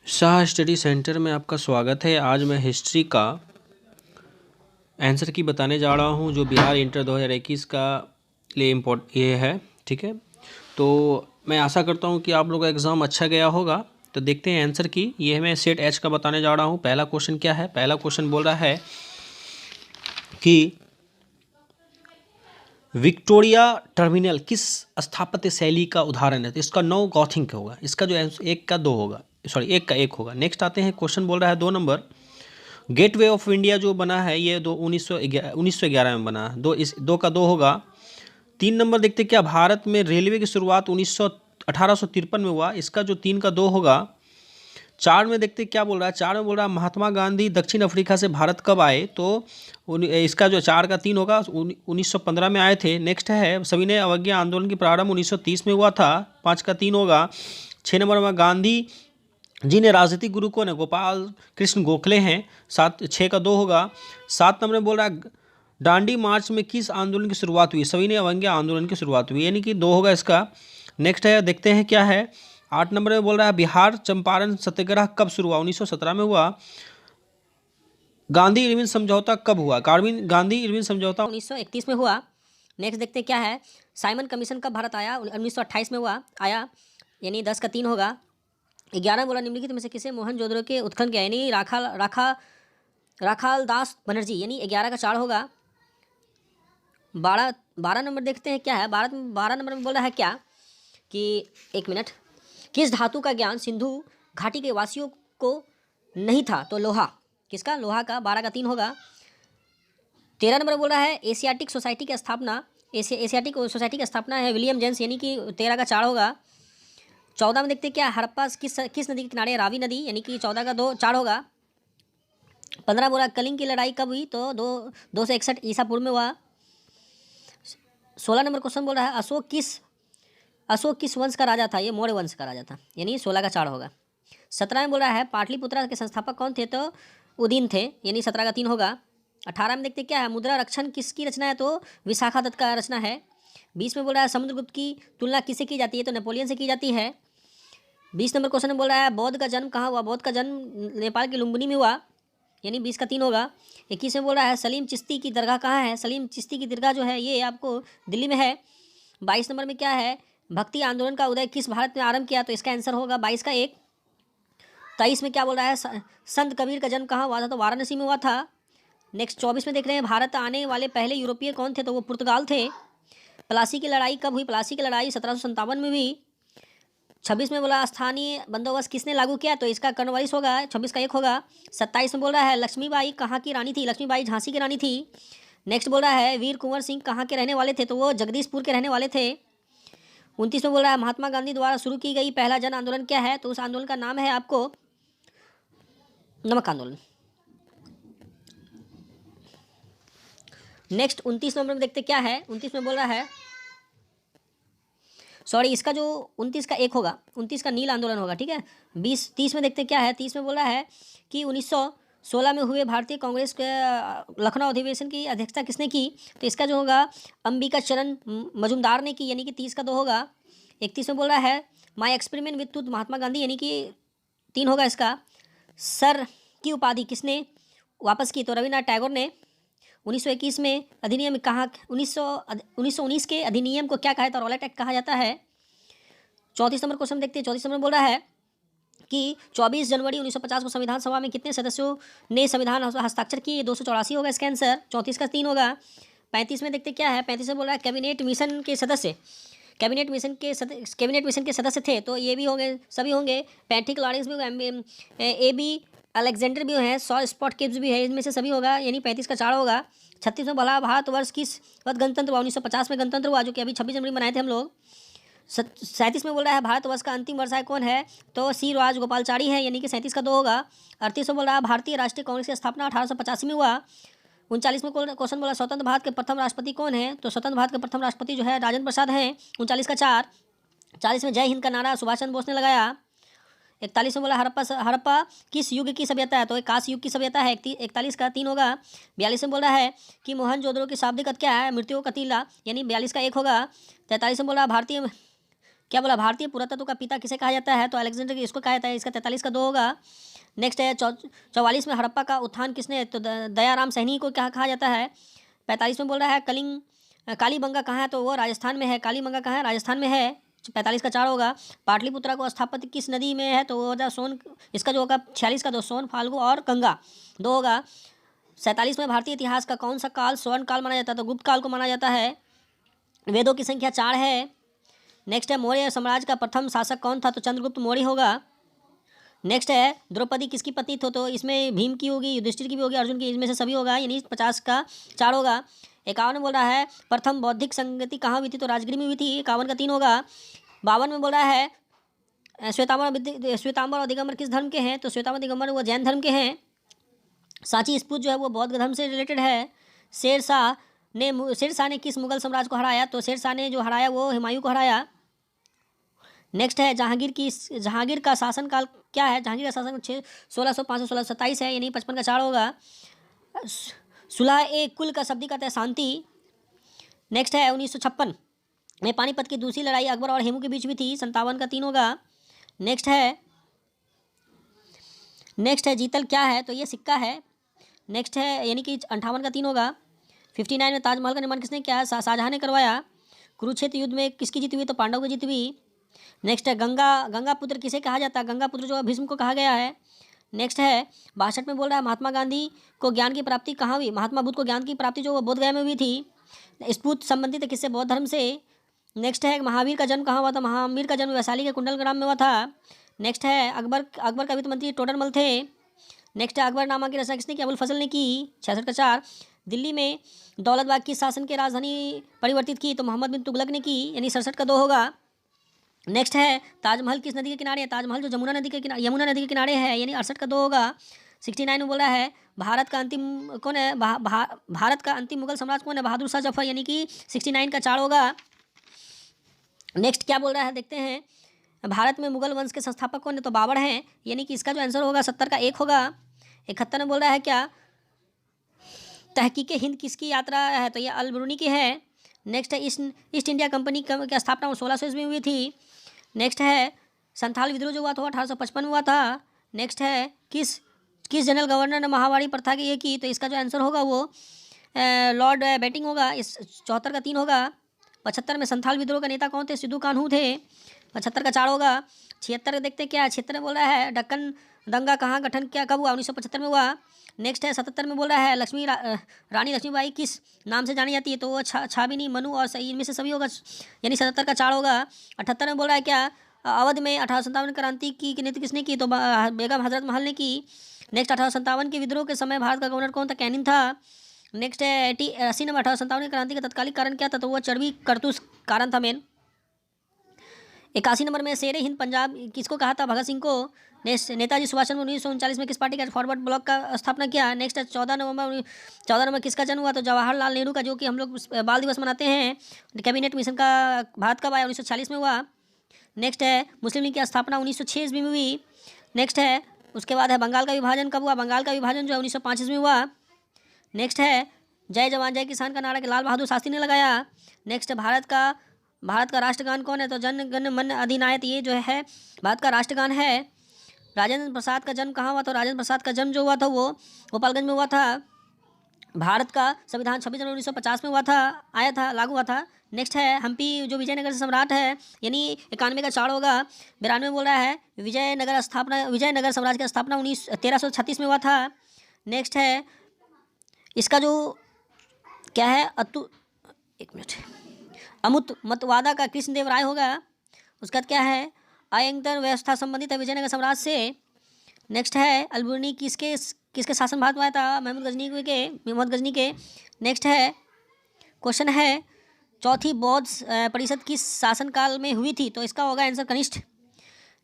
Shah study centre में आपका स्वागत है। आज मैं हिस्ट्री का आंसर की बताने जा रहा हूं जो बिहार इंटर 2021 का लिए ये है। ठीक है, तो मैं आशा करता हूं कि आप लोगों का एग्ज़ाम अच्छा गया होगा। तो देखते हैं आंसर की। ये मैं सेट एच का बताने जा रहा हूं। पहला क्वेश्चन क्या है? पहला क्वेश्चन बोल रहा है कि विक्टोरिया टर्मिनल किस स्थापत्य शैली का उदाहरण है? तो इसका 9 गॉथिक होगा। इसका जो आंसर एक का दो होगा, सॉरी एक का एक होगा। नेक्स्ट आते हैं, क्वेश्चन बोल रहा है 2 नंबर, गेटवे ऑफ इंडिया जो बना है ये 1911 में बना है। दो का दो होगा। 3 नंबर देखते क्या, भारत में रेलवे की शुरुआत 1853 में हुआ। इसका जो 3 का 2 होगा। 4 में देखते क्या बोल रहा है? 4 में बोल रहा है महात्मा गांधी दक्षिण अफ्रीका से भारत कब आए? तो इसका जो 4 का 3 होगा, 1915 में आए थे। नेक्स्ट है, सविनय अवज्ञा आंदोलन की प्रारंभ 1930 में हुआ था। 5 का 3 होगा। 6 नंबर में गांधी जी ने राजनीतिक गुरु कौन है? गोपाल कृष्ण गोखले हैं। 6 का 2 होगा। 7 नंबर में बोल रहा है दांडी मार्च में किस आंदोलन की शुरुआत हुई? सविनय अवज्ञा आंदोलन की शुरुआत हुई, यानी कि 2 होगा इसका। नेक्स्ट है, देखते हैं क्या है। 8 नंबर में बोल रहा है बिहार चंपारण सत्याग्रह कब शुरू हुआ? 1917 में हुआ। गांधी इरविन समझौता कब हुआ? गांधी इरविन समझौता 1931 में हुआ। नेक्स्ट देखते हैं क्या है। साइमन कमीशन कब भारत आया? 1928 में हुआ आया, यानी 10 का 3 होगा। 11 बोला निम्नलिखित में से किसे मोहनजोदड़ो के उत्खनन किया? यानी राखाल दास बनर्जी, यानी 11 का 4 होगा। 12 नंबर देखते हैं क्या है। 12 नंबर में बोल रहा है क्या कि एक मिनट, किस धातु का ज्ञान सिंधु घाटी के वासियों को नहीं था? तो लोहा। किसका? लोहा का। 12 का 3 होगा। 13 नंबर बोल रहा है एशियाटिक सोसाइटी की स्थापना एशियाटिक सोसाइटी की स्थापना है विलियम जेम्स, यानी कि 13 का 4 होगा। 14 में देखते हैं क्या, हड़प्पा किस नदी के किनारे? रावी नदी, यानी कि 14 का 4 होगा। 15 बोला कलिंग की लड़ाई कब हुई? तो 261 ईसा पूर्व में हुआ। 16 नंबर क्वेश्चन बोल रहा है अशोक किस वंश का राजा था? ये मौर्य वंश का राजा था, यानी 16 का 4 होगा। 17 में बोल रहा है पाटलिपुत्रा के संस्थापक कौन थे? तो उदीन थे, यानी 17 का 3 होगा। 18 में देखते क्या है, मुद्रा रक्षण किसकी रचना है? तो विशाखा दत्त का रचना है। 20 में बोल रहा है समुद्रगुप्त की तुलना किससे की जाती है? तो नेपोलियन से की जाती है। 20 नंबर क्वेश्चन में बोल रहा है बौद्ध का जन्म कहाँ हुआ? बौद्ध का जन्म नेपाल के लुम्बिनी में हुआ, यानी 20 का 3 होगा। 21 में बोल रहा है सलीम चिश्ती की दरगाह कहाँ है? सलीम चिश्ती की दरगाह जो है ये आपको दिल्ली में है। 22 नंबर में क्या है, भक्ति आंदोलन का उदय किस भारत में आरंभ किया? तो इसका आंसर होगा 22 का 1। 23 में क्या बोल रहा है संत कबीर का जन्म कहाँ हुआ था? तो वाराणसी में हुआ था। नेक्स्ट 24 में देख रहे हैं भारत आने वाले पहले यूरोपीय कौन थे? तो वो पुर्तगाल थे। प्लासी की लड़ाई कब हुई? प्लासी की लड़ाई 1757 में हुई। 26 में बोला स्थानीय बंदोबस्त किसने लागू किया? तो इसका कॉर्नवालिस होगा। 26 का 1 होगा। 27 में बोल रहा है लक्ष्मीबाई कहाँ की रानी थी? लक्ष्मीबाई झांसी की रानी थी। नेक्स्ट बोल रहा है वीर कुंवर सिंह कहाँ के रहने वाले थे? तो वो जगदीशपुर के रहने वाले थे। 29 में बोल रहा है महात्मा गांधी द्वारा शुरू की गई पहला जन आंदोलन क्या है? तो उस आंदोलन का नाम है आपको नमक आंदोलन। नेक्स्ट 29 नंबर में देखते क्या है। 29 में बोल रहा है सॉरी, इसका जो 29 का 1 होगा, 29 का नील आंदोलन होगा। ठीक है। 30 में देखते क्या है। 30 में बोल रहा है कि 1916 में हुए भारतीय कांग्रेस के लखनऊ अधिवेशन की अध्यक्षता किसने की? तो इसका जो होगा अंबिका चरण मजुमदार ने की, यानी कि 30 का 2 होगा। 31 में बोल रहा है my experiment with tooth Mahatma Gandhi, यानी कि 3 होगा इसका। सर की उपाधि किसने वापस की? तो रविन्द्रनाथ टैगोर ने। 1921 में अधिनियम कहाँ 1919 के अधिनियम को क्या कहा जाता है? रॉलेट एक्ट कहा जाता है। 34 नंबर क्वेश्चन देखते हैं। 34 नंबर बोल रहा है कि 24 जनवरी 1950 को संविधान सभा में कितने सदस्यों ने संविधान हस्ताक्षर किए? 284 होगा इसका आंसर। 34 का 3 होगा। 35 में देखते क्या है। 35 में बोल रहा है कैबिनेट मिशन के सदस्य कैबिनेट मिशन के सदस्य थे, तो ये भी होंगे, सभी होंगे। पैट्रिक लॉरेंस भी होगा, AB अलेक्जेंडर भी है, 100 स्पॉट किप्स भी है, इनमें से सभी होगा, यानी 35 का 4 होगा। 36 में भला भारतवर्ष किस वक्त गणतंत्र हुआ? 1950 में गणतंत्र हुआ, जो कि अभी 26 जनवरी मनाए थे हम लोग। 37 में बोल रहा है भारतवर्ष का अंतिम वर्षा कौन है? तो सी राजगोपालचारी है, यानी कि 37 का 2 होगा। 38 में बोल रहा है भारतीय राष्ट्रीय कांग्रेस की स्थापना 1885 में हुआ। 39 में क्वेश्चन बोला स्वतंत्र भारत के प्रथम राष्ट्रपति कौन है? तो स्वतंत्र भारत के प्रथम राष्ट्रपति जो है राजेंद्र प्रसाद हैं। 39 का 4। 40 में जय हिंद का नारा सुभाष चंद्र बोस ने लगाया। 41 में बोला हड़प्पा किस युग की सभ्यता है? तो एक कांस्य युग की सभ्यता है। 41 का 3 होगा। 42 में बोल रहा है कि मोहनजोदड़ो की शाब्दिक अर्थ क्या है? मृत्यु का तीला, यानी 42 का 1 होगा। 43 में बोल रहा भारतीय क्या बोला, भारतीय पुरातत्व का पिता किसे कहा जाता है, तो अलेक्जेंडर इसको कहा जाता है, इसका 43 का 2 होगा। नेक्स्ट है 44 में हड़प्पा का उत्थान किसने, तो दयाराम सैनी को क्या कहा जाता है। 45 में बोल रहा है कालीबंगा कहाँ है, तो वो राजस्थान में है। कालीबंगा कहाँ है, राजस्थान में है। 45 का 4 होगा। पाटलिपुत्रा को स्थापित किस नदी में है, तो वो होगा सोन, इसका जो होगा 46 का 2 सोन, फाल्गु और गंगा 2 होगा। 47 में भारतीय इतिहास का कौन सा काल स्वर्ण काल माना जाता है, तो गुप्त काल को माना जाता है। वेदों की संख्या 4 है। नेक्स्ट है मौर्य साम्राज्य का प्रथम शासक कौन था, तो चंद्रगुप्त मौर्य होगा। नेक्स्ट है द्रौपदी किसकी पत्नी थी, तो इसमें भीम की होगी, युधिष्ठिर की भी होगी, अर्जुन की, इसमें से सभी होगा, यानी 50 का 4 होगा। 51 में बोल रहा है प्रथम बौद्धिक संगति कहाँ हुई थी, तो राजगीर में हुई थी, 51 का 3 होगा। 52 में बोल रहा है श्वेतांबर और दिगंबर किस धर्म के हैं, तो श्वेतांबर दिगंबर वो जैन धर्म के हैं। सांची स्फूर्त जो है वो बौद्ध धर्म से रिलेटेड है। शेरशाह ने किस मुगल साम्राज्य को हराया, तो शेरशाह ने जो हराया वो हुमायूं को हराया। नेक्स्ट है जहांगीर का शासनकाल क्या है, जहांगीर का शासन 1605 से 1627 है, यानी 55 का 4 होगा। सुलह ए कुल का शब्दी का है शांति। नेक्स्ट है 1956 में पानीपत की दूसरी लड़ाई अकबर और हेमू के बीच में थी, 57 का 3 होगा। नेक्स्ट है जीतल क्या है, तो ये सिक्का है। नेक्स्ट है यानी कि 58 का 3 होगा। 59 में ताजमहल का निर्माण किसने किया, शाहजहां ने करवाया। कुरुक्षेत्र युद्ध में किसकी जीत हुई, तो पांडव की जीत हुई। नेक्स्ट है गंगा पुत्र किसे कहा जाता है, गंगा पुत्र जो भीष्म को कहा गया है। नेक्स्ट है 62 में बोल रहा है महात्मा गांधी को ज्ञान की प्राप्ति कहाँ हुई, महात्मा बुद्ध को ज्ञान की प्राप्ति जो वो बोधगया में हुई थी। स्फूर्त संबंधित है किससे, बौद्ध धर्म से। नेक्स्ट है महावीर का जन्म कहाँ हुआ था, महावीर का जन्म वैशाली के कुंडलग्राम में हुआ था। नेक्स्ट है अकबर का वित्त मंत्री टोडरमल थे। नेक्स्ट है अकबरनामा की रचना किसने की, अबुल फजल ने की, 66 का 4। दिल्ली में दौलतबाग की शासन की राजधानी परिवर्तित की, तो मोहम्मद बिन तुगलक ने की, यानी 67 का 2 होगा। नेक्स्ट है ताजमहल किस नदी के किनारे है, ताजमहल जो यमुना नदी के किनारे है, यानी 68 का 2 होगा। 69 में बोला है भारत का अंतिम कौन है, भारत का अंतिम मुगल सम्राट कौन है, बहादुर शाह जफर, यानी कि 69 का 4 होगा। नेक्स्ट क्या बोल रहा है देखते हैं, भारत में मुगल वंश के संस्थापक कौन है, तो बाबर हैं, यानी कि इसका जो आंसर होगा 70 का 1 होगा। 71 में बोल रहा है क्या तहकीक हिंद किसकी यात्रा है, तो ये अल ब्रूनी की है। नेक्स्ट है ईस्ट इंडिया कंपनी की स्थापना 1600 ईस्वी में हुई थी। नेक्स्ट है संथाल विद्रोह जो हुआ था 1855 में हुआ था। नेक्स्ट है किस जनरल गवर्नर ने महावाड़ी प्रथा की ये की, तो इसका जो आंसर होगा वो लॉर्ड बेटिंग होगा, इस 74 का 3 होगा। 75 में संथाल विद्रोह का नेता कौन थे, सिद्धू कान्हू थे, 75 का 4 होगा। 76 देखते क्या, 76 में बोल रहा है दक्कन दंगा कहाँ गठन क्या कब हुआ, 1975 में हुआ। नेक्स्ट है 77 में बोल रहा है रानी लक्ष्मीबाई किस नाम से जानी जाती है, तो वो छाबिनी, मनु और सही, इनमें से सभी होगा, यानी 77 का 4 होगा। 78 में बोल रहा है क्या अवध में 1857 क्रांति की नेतृत्व किसने की, तो बेगम हजरत महल ने की। नेक्स्ट 1857 के विद्रोह के समय भारत का गवर्नर कौन था, कैनिंग था। नेक्स्ट है 80 नंबर 1857 की क्रांति का तत्कालिक कारण क्या था, तो वो चर्बी करतूस कारण था मेन। 81 नंबर में शेर हिंद पंजाब किसको कहा था, भगत सिंह को। नेक्स्ट नेताजी सुभाष चंद्र 1939 में किस पार्टी का फॉरवर्ड ब्लॉक का स्थापना किया। नेक्स्ट है 14 नवंबर किसका जन्म हुआ, तो जवाहरलाल नेहरू का, जो कि हम लोग बाल दिवस मनाते हैं। कैबिनेट मिशन का भारत कब आया, 1946 में हुआ। नेक्स्ट है मुस्लिम लीग की स्थापना 1906 ईस्वी में हुई। नेक्स्ट है उसके बाद है बंगाल का विभाजन कब हुआ, बंगाल का विभाजन जो है 1905 ईस्वी में हुआ। नेक्स्ट है जय जवान जय किसान का नारा के लाल बहादुर शास्त्री ने लगाया। नेक्स्ट है भारत का राष्ट्रगान कौन है, तो जन गण मन अधिनायक, ये जो है भारत का राष्ट्रगान है। राजेंद्र प्रसाद का जन्म कहाँ हुआ, तो राजेंद्र प्रसाद का जन्म जो हुआ था वो गोपालगंज में हुआ था। भारत का संविधान 26 जनवरी 1950 में हुआ था, आया था, लागू हुआ था। नेक्स्ट है हम्पी जो विजयनगर से सम्राट है, यानी 91 का 4 होगा। 92 में बोल रहा है विजयनगर साम्राज्य की स्थापना 1336 में हुआ था। नेक्स्ट है इसका जो क्या है अमुत मतवादा का कृष्णदेव राय होगा। उसका क्या है आयंकर व्यवस्था संबंधित है विजयनगर साम्राज्य से। नेक्स्ट है अलबुर्नी किसके शासन भारत में आया था, मोहम्मद गजनी के। नेक्स्ट है क्वेश्चन है चौथी बौद्ध परिषद किस शासनकाल में हुई थी, तो इसका होगा आंसर कनिष्ठ।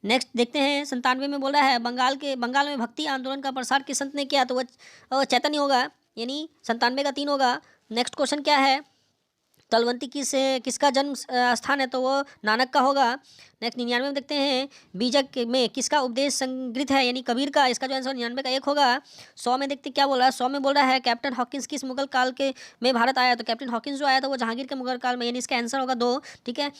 नेक्स्ट देखते हैं 97 में बोल रहा है बंगाल में भक्ति आंदोलन का प्रसार किस संत ने किया, तो वह चैतन्य होगा, यानी 97 का 3 होगा। नेक्स्ट क्वेश्चन क्या है तलवंती किसका जन्म स्थान है, तो वो नानक का होगा। नेक्स्ट 99 में देखते हैं बीजक में किसका उपदेश संग्रहित है, यानी कबीर का, इसका जो आंसर 99 का 1 होगा। 100 में देखते क्या बोल रहा है, 100 में बोल रहा है कैप्टन हॉकिंस किस मुगल काल में भारत आया, तो कैप्टन हॉकिंस जो आया था वो जहांगीर के मुगल काल में, यानी इसका आंसर होगा 2। ठीक है।